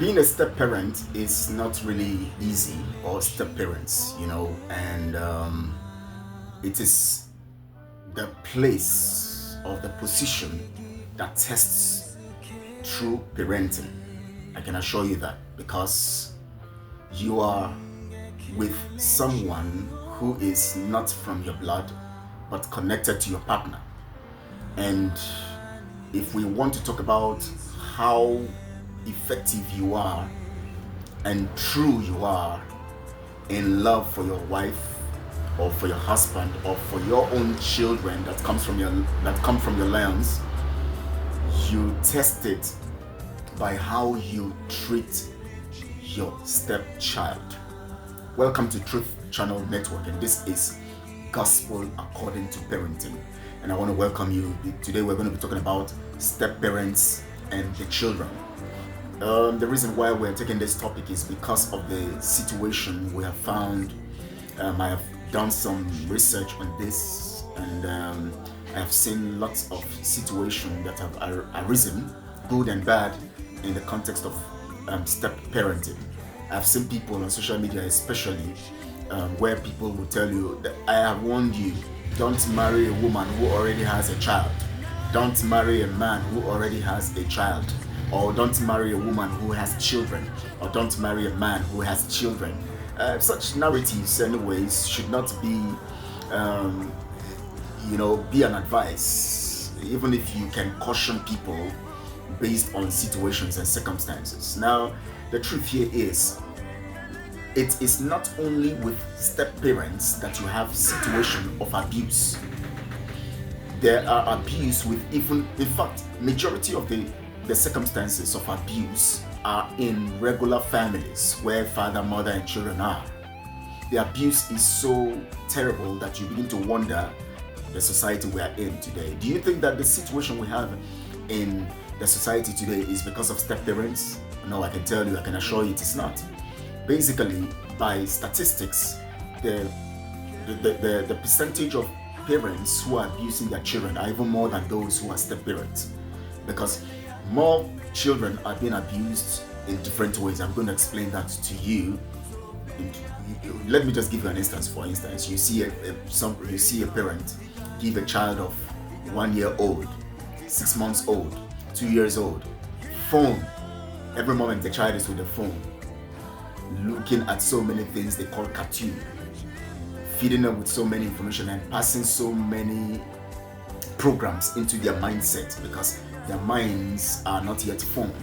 Being a step parent is not really easy, or step parents, and it is the place or the position that tests true parenting. I can assure you that, because you are with someone who is not from your blood but connected to your partner. And if we want to talk about how effective you are and true you are in love for your wife or for your husband or for your own children that come from your lands, you test it by how you treat your stepchild. Welcome to Truth Channel Network, and this is Gospel According to Parenting. And I want to welcome you. Today we're going to be talking about step parents and the children. The reason why we're taking this topic is because of the situation we have found. I have done some research on this, and I have seen lots of situations that have arisen, good and bad, in the context of step parenting. I've seen people on social media, especially, where people will tell you that I have warned you, don't marry a woman who already has a child. Don't marry a man who already has a child. Or don't marry a woman who has children. Or don't marry a man who has children. Such narratives, anyways, should not be, be an advice, even if you can caution people based on situations and circumstances. Now, the truth here is, it is not only with step parents that you have situation of abuse. There are abuse with even, in fact, majority of the circumstances of abuse are in regular families where father, mother, and children are. The abuse is so terrible that you begin to wonder the society we are in today. Do you think that the situation we have in the society today is because of step parents? No, I can tell you, I can assure you it is not. Basically, by statistics, the percentage of parents who are abusing their children are even more than those who are step parents, because more children are being abused in different ways. I'm going to explain that to you. Let me just give you an instance. For instance, you see a parent give a child of 1 year old, 6 months old, 2 years old, phone. Every moment the child is with the phone, looking at so many things they call cartoon, feeding them with so many information and passing so many programs into their mindset, because their minds are not yet formed,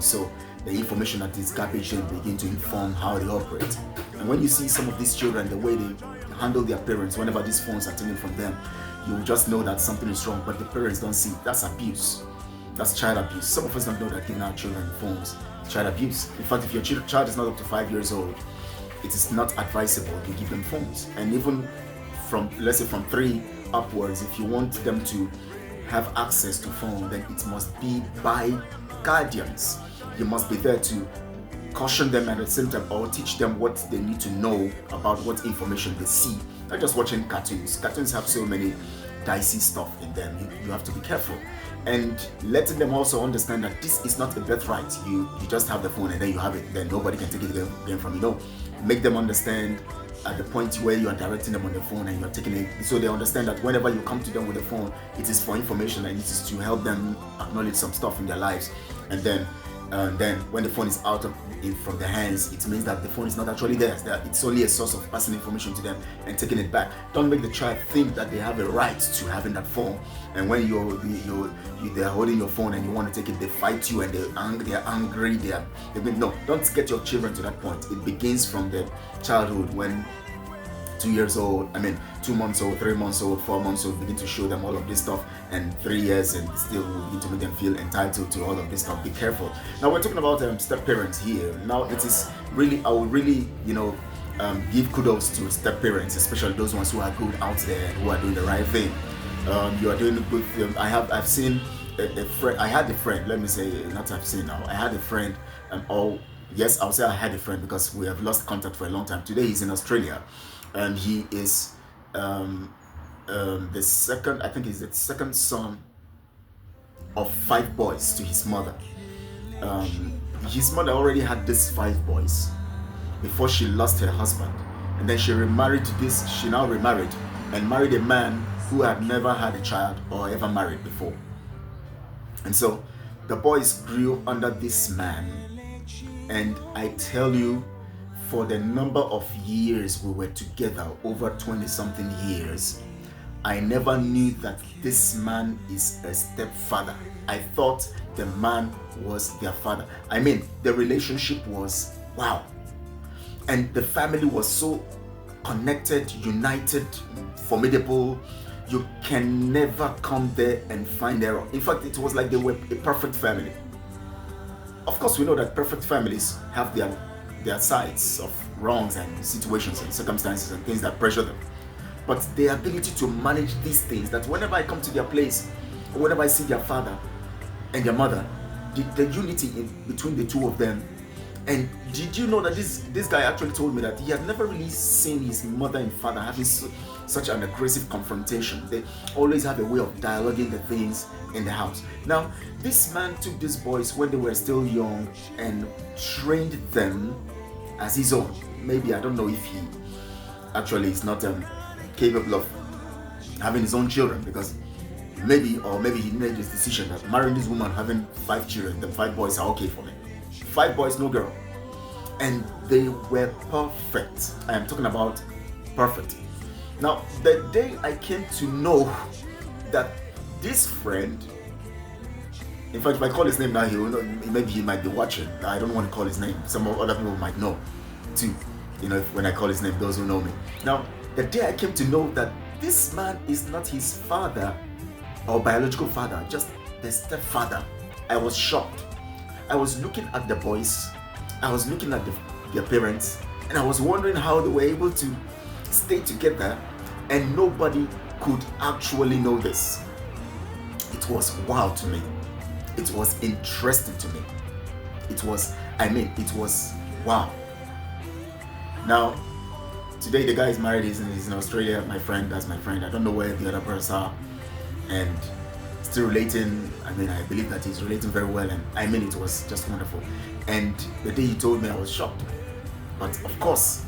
so the information that is garbage then begin to inform how they operate. And when you see some of these children, the way they handle their parents whenever these phones are taken from them, you just know that something is wrong, but the parents don't see. That's abuse. That's child abuse. Some of us don't know that giving our children phones is child abuse. In fact, if your child is not up to 5 years old, it is not advisable to give them phones. And even from, let's say, from 3 upwards, if you want them to have access to phone, then it must be by guardians. You must be there to caution them, and at the same time, or teach them what they need to know about what information they see. Not just watching cartoons. Cartoons have so many dicey stuff in them. You have to be careful. And letting them also understand that this is not a birthright. You just have the phone and then you have it. Then nobody can take it again from you. No. Make them understand at the point where you are directing them on the phone and you are taking it, so they understand that whenever you come to them with the phone, it is for information and it is to help them acknowledge some stuff in their lives. And then when the phone is out from their hands, it means that the phone is not actually there. It's only a source of passing information to them and taking it back. Don't make the child think that they have a right to having that phone. And when they're holding your phone and you want to take it, they fight you and they're angry. No, don't get your children to that point. It begins from the childhood, when 2 years old, 2 months old, 3 months old, 4 months old, begin to show them all of this stuff, and 3 years, and still will begin to make them feel entitled to all of this stuff. Be careful. Now we're talking about step parents here. Now it is really, I would really, give kudos to step parents, especially those ones who are good out there and who are doing the right thing. You are doing a good thing. I've seen a friend. I had a friend. Let me say, not I've seen now. I had a friend, yes, I'll say I had a friend because we have lost contact for a long time. Today he's in Australia. And he is the second son of 5 boys to his mother. his mother already had these 5 boys before she lost her husband, and then she remarried to this. She now remarried and married a man who had never had a child or ever married before. And so the boys grew under this man, and I tell you, for the number of years we were together, over 20 something years, I never knew that this man is a stepfather. I thought the man was their father. I mean, the relationship was wow. And the family was so connected, united, formidable. You can never come there and find error. In fact, it was like they were a perfect family. Of course, we know that perfect families have their sides of wrongs and situations and circumstances and things that pressure them. But the ability to manage these things, that whenever I come to their place, or whenever I see their father and their mother, the unity between the two of them. And did you know that this guy actually told me that he had never really seen his mother and father having such an aggressive confrontation. They always have a way of dialoguing the things in the house. Now, this man took these boys when they were still young and trained them as his own. Maybe, I don't know if he actually is not capable of having his own children, because maybe he made this decision that marrying this woman, having 5 children, the 5 boys are okay for me. 5 boys, no girl. And they were perfect. I am talking about perfect. Now, the day I came to know that this friend, in fact, if I call his name now, he will know, maybe he might be watching. I don't want to call his name. Some other people might know too. When I call his name, those who know me. Now, the day I came to know that this man is not his father or biological father, just the stepfather, I was shocked. I was looking at the boys, I was looking at their parents, and I was wondering how they were able to stay together and nobody could actually know this. It was wow to me. It was interesting to me. It was wow. Now, today the guy is married, he's in Australia, my friend, that's my friend. I don't know where the other brothers are, and still relating. I believe that he's relating very well, and it was just wonderful. And the day he told me, I was shocked. But of course,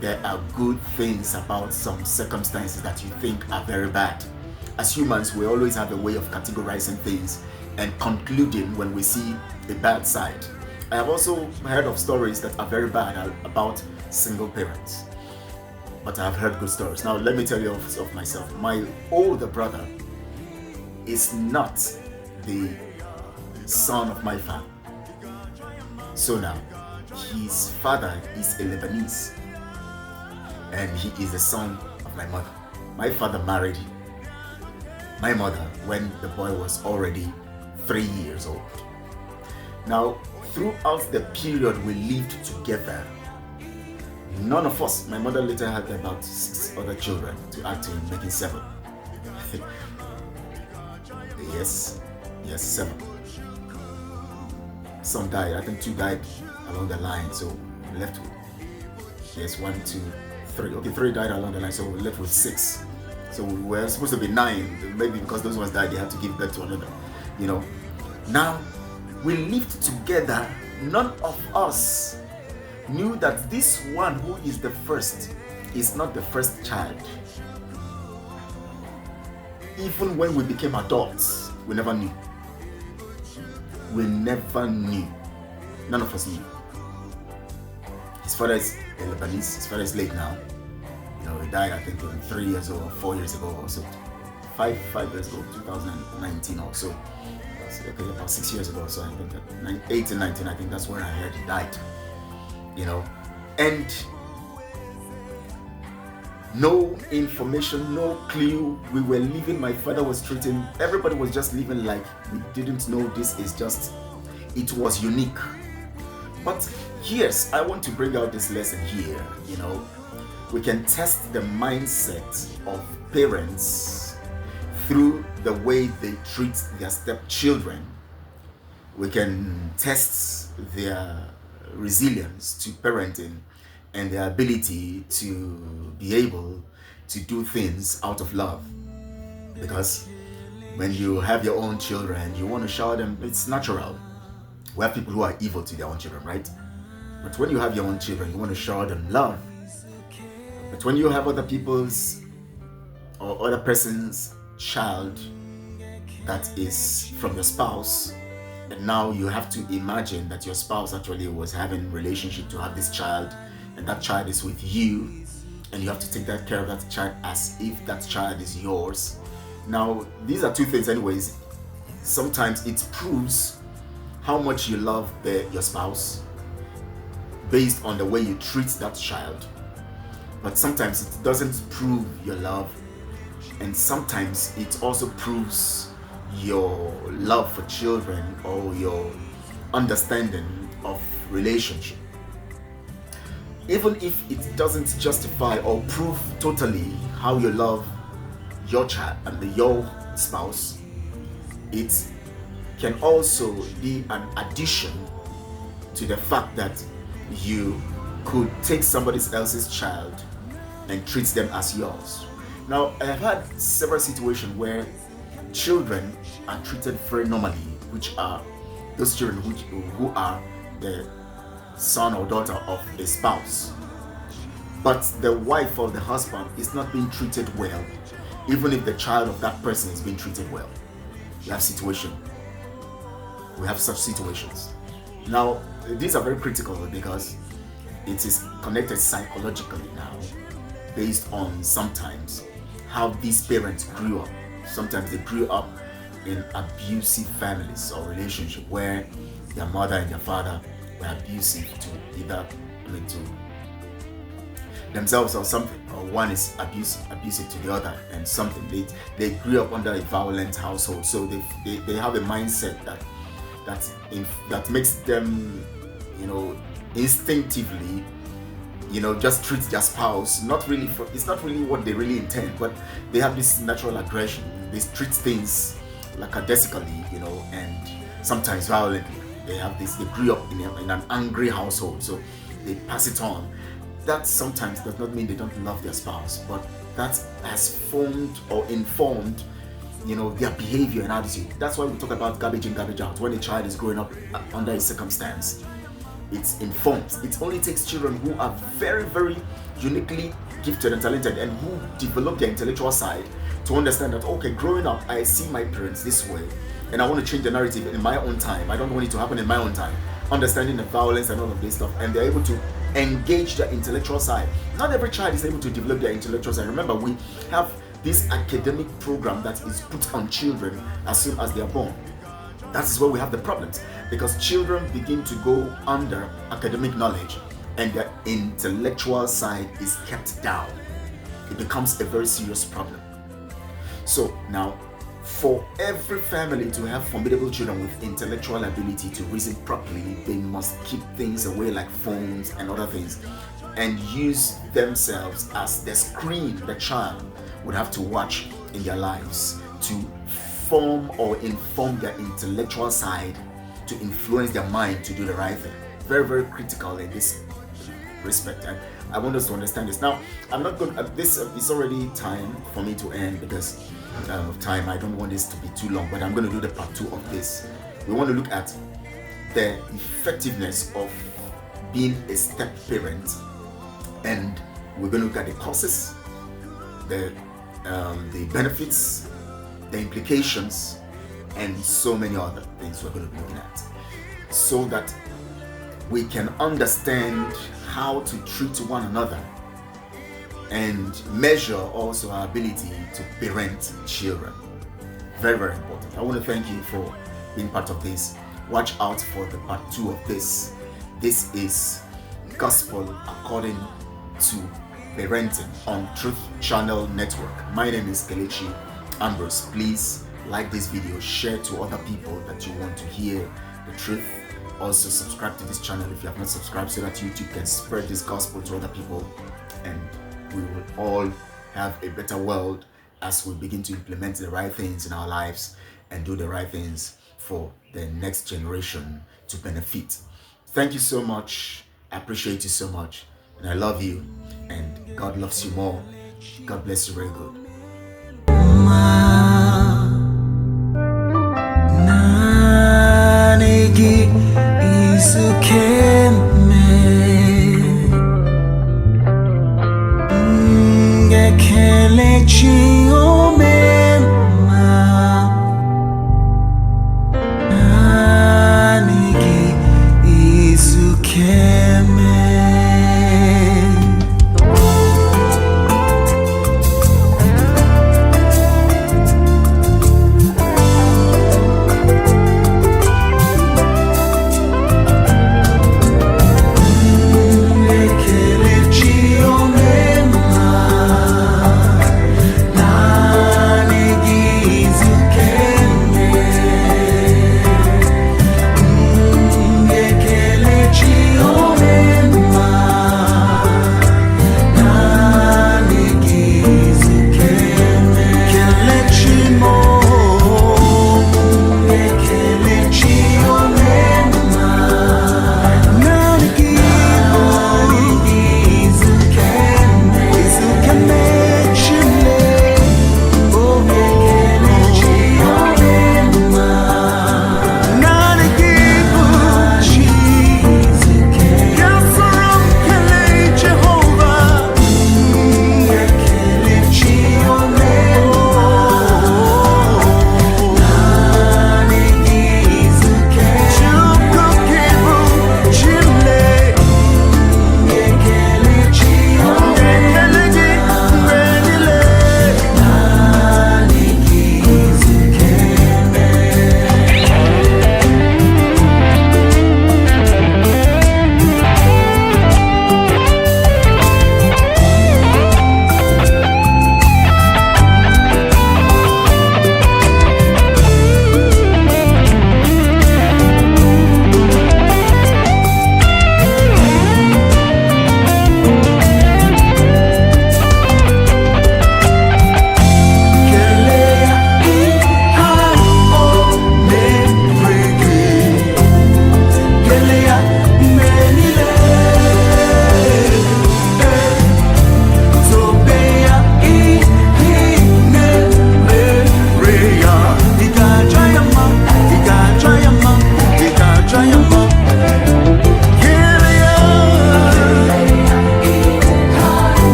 there are good things about some circumstances that you think are very bad. As humans, we always have a way of categorizing things and concluding when we see a bad side. I have also heard of stories that are very bad about single parents, but I've heard good stories. Now, let me tell you of myself. My older brother is not the son of my father. So now, his father is a Lebanese, and he is the son of my mother. My father married my mother when the boy was already 3 years old. Now, throughout the period we lived together, none of us, my mother later had about 6 other children to add to making 7. Yes, 7. Some died. I think 2 died along the line, so we left with 1, 2, 3. Okay, 3 died along the line, so we left with 6. So we were supposed to be 9. Maybe because those ones died, they had to give birth to another. Now we lived together. None of us knew that this one who is the first is not the first child. Even when we became adults, we never knew. None of us knew. His father is a Lebanese. His father is late now. He died, I think, 3 years or 4 years ago or so. 5 years ago, 2019 or so. Okay, about 6 years ago. So I think that 18, 19, I think that's when I heard he died. And no information, no clue. We were living, my father was treating, everybody was just living like we didn't know. This is just, it was unique. But yes, I want to bring out this lesson here. We can test the mindset of parents through the way they treat their stepchildren. We can test their resilience to parenting and their ability to be able to do things out of love. Because when you have your own children, you want to shower them, it's natural. We have people who are evil to their own children, right? But when you have your own children, you want to shower them love. But when you have other people's or other person's child that is from your spouse, and now you have to imagine that your spouse actually was having a relationship to have this child, and that child is with you, and you have to take that care of that child as if that child is yours. Now, these are two things anyways. Sometimes it proves how much you love your spouse based on the way you treat that child. But sometimes it doesn't prove your love, and sometimes it also proves your love for children or your understanding of relationship. Even if it doesn't justify or prove totally how you love your child and your spouse, it can also be an addition to the fact that you could take somebody else's child and treat them as yours. Now, I have had several situations where children are treated very normally, which are those children who are the son or daughter of a spouse. But the wife or the husband is not being treated well, even if the child of that person is being treated well. We have such situations. Now, these are very critical because it is connected psychologically now, based on sometimes how these parents grew up. Sometimes they grew up in abusive families or relationship where their mother and their father were abusive to to themselves or something, or one is abusive to the other and something. They grew up under a violent household, so they have a mindset that makes them, instinctively, just treat their spouse it's not really what they really intend, but they have this natural aggression. They treat things lackadaisically, and sometimes violently. They grew up in an angry household, so they pass it on. That sometimes does not mean they don't love their spouse, but that has formed or informed their behavior and attitude. That's why we talk about garbage in, garbage out. When a child is growing up under a circumstance, it's informed. It only takes children who are very, very uniquely gifted and talented and who develop their intellectual side to understand that, okay, growing up, I see my parents this way, and I want to change the narrative in my own time. I don't want it to happen in my own time. Understanding the violence and all of this stuff, and they're able to engage their intellectual side. Not every child is able to develop their intellectual side. Remember, we have this academic program that is put on children as soon as they are born. That is where we have the problems, because children begin to go under academic knowledge and their intellectual side is kept down. It becomes a very serious problem. So now, for every family to have formidable children with intellectual ability to reason properly, they must keep things away like phones and other things, and use themselves as the screen the child would have to watch in their lives to form or inform their intellectual side, to influence their mind to do the right thing. Very, very critical in this respect, and I want us to understand this. Now, I'm not going. This is already time for me to end because of time. I don't want this to be too long, but I'm going to do the part 2 of this. We want to look at the effectiveness of being a step parent, and we're going to look at the causes, the benefits, the implications, and so many other things we're going to be looking at, so that we can understand how to treat one another and measure also our ability to parent children. Very, very important. I want to thank you for being part of this. Watch out for the part 2 of this. This is Gospel According to Parenting on Truth Channel Network. My name is Kelechi Ambrose. Please like this video, share to other people that you want to hear the truth. Also subscribe to this channel if you have not subscribed, so that YouTube can spread this gospel to other people, and we will all have a better world as we begin to implement the right things in our lives and do the right things for the next generation to benefit. Thank you so much. I appreciate you so much, and I love you, and God loves you more. God bless you very good. Nanegi care.